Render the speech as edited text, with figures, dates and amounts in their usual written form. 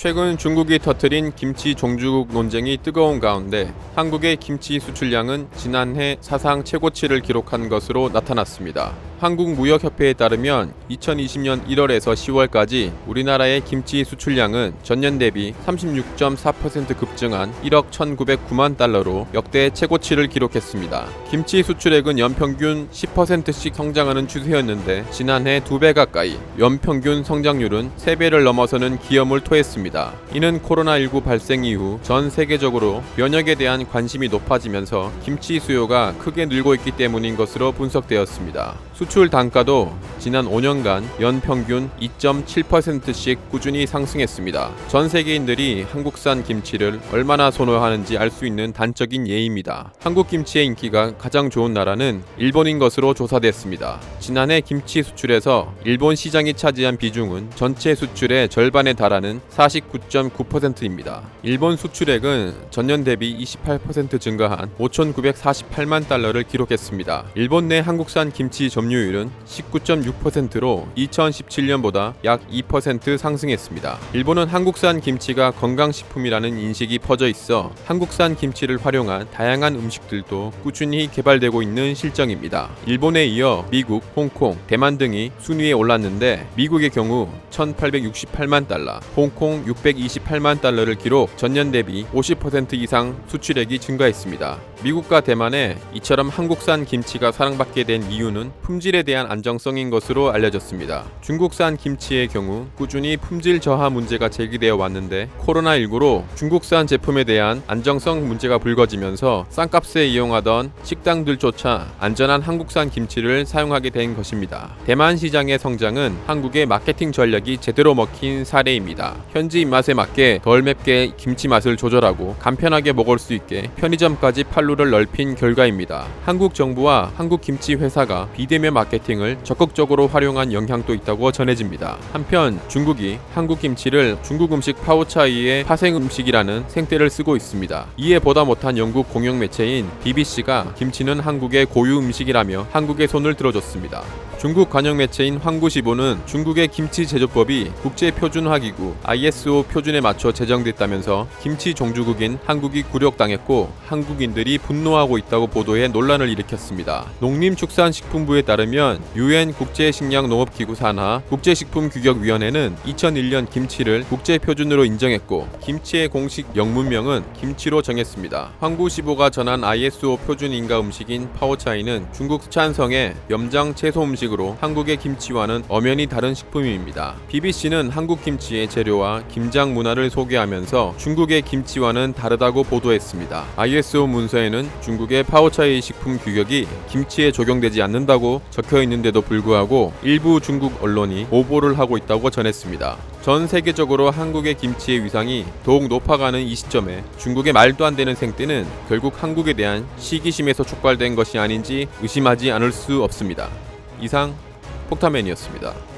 최근 중국이 터뜨린 김치 종주국 논쟁이 뜨거운 가운데 한국의 김치 수출량은 지난해 사상 최고치를 기록한 것으로 나타났습니다. 한국무역협회에 따르면 2020년 1월에서 10월까지 우리나라의 김치 수출량은 전년 대비 36.4% 급증한 1억 1,909만 달러로 역대 최고치를 기록했습니다. 김치 수출액은 연평균 10%씩 성장하는 추세였는데 지난해 2배 가까이, 연평균 성장률은 3배를 넘어서는 기염을 토했습니다. 이는 코로나19 발생 이후 전 세계적으로 면역에 대한 관심이 높아지면서 김치 수요가 크게 늘고 있기 때문인 것으로 분석되었습니다. 수출 단가도 지난 5년간 연평균 2.7%씩 꾸준히 상승했습니다. 전 세계인들이 한국산 김치를 얼마나 선호하는지 알 수 있는 단적인 예입니다. 한국 김치의 인기가 가장 좋은 나라는 일본인 것으로 조사됐습니다. 지난해 김치 수출에서 일본 시장이 차지한 비중은 전체 수출의 절반에 달하는 49.9%입니다. 일본 수출액은 전년 대비 28% 증가한 5,948만 달러를 기록했습니다. 일본 내 한국산 김치 점유율은 19.6%로 2017년보다 약 2% 상승했습니다. 일본은 한국산 김치가 건강식품이라는 인식이 퍼져 있어 한국산 김치를 활용한 다양한 음식들도 꾸준히 개발되고 있는 실정입니다. 일본에 이어 미국, 홍콩, 대만 등이 순위에 올랐는데 미국의 경우 1,868만 달러, 홍콩 628만 달러를 기록, 전년 대비 50% 이상 수출액이 증가했습니다. 미국과 대만에 이처럼 한국산 김치가 사랑받게 된 이유는 품질에 대한 안정성인 것으로 알려졌습니다. 중국산 김치의 경우 꾸준히 품질 저하 문제가 제기되어 왔는데 코로나19로 중국산 제품에 대한 안정성 문제가 불거지면서 싼값에 이용하던 식당들조차 안전한 한국산 김치를 사용하게 된 것입니다. 대만 시장의 성장은 한국의 마케팅 전략이 제대로 먹힌 사례입니다. 현지 입맛에 맞게 덜 맵게 김치 맛을 조절하고 간편하게 먹을 수 있게 편의점까지 판로를 넓힌 결과입니다. 한국 정부와 한국 김치 회사가 비대면 마케팅을 적극적으로 활용한 영향도 있다고 전해집니다. 한편 중국이 한국 김치를 중국 음식 파오차이의 파생 음식이라는 생떼를 쓰고 있습니다. 이에 보다 못한 영국 공영 매체인 BBC가 김치는 한국의 고유 음식이라며 한국의 손을 들어줬습니다. 중국 관영 매체인 황구시보는 중국의 김치 제조법이 국제표준화기구 ISO 표준에 맞춰 제정됐다면서 김치 종주국인 한국이 굴욕당했고 한국인들이 분노하고 있다고 보도해 논란을 일으켰습니다. 농림축산식품부에 따르면 UN 국제식량농업기구 산하 국제식품규격위원회는 2001년 김치를 국제표준으로 인정했고 김치의 공식 영문명은 김치로 정했습니다. 황구시보가 전한 ISO 표준 인가 음식인 파오차이는 중국 스촨성의 염장 채소 음식으로 한국의 김치와는 엄연히 다른 식품입니다. BBC는 한국 김치의 재료와 김장 문화를 소개하면서 중국의 김치와는 다르다고 보도했습니다. ISO 문서에는 중국의 파오차이 식품 규격이 김치에 적용되지 않는다고 적혀 있는데도 불구하고 일부 중국 언론이 오보를 하고 있다고 전했습니다. 전 세계적으로 한국의 김치의 위상이 더욱 높아가는 이 시점에 중국의 말도 안 되는 생떼는 결국 한국에 대한 시기심에서 촉발된 것이 아닌지 의심하지 않을 수 없습니다. 이상 폭탄맨이었습니다.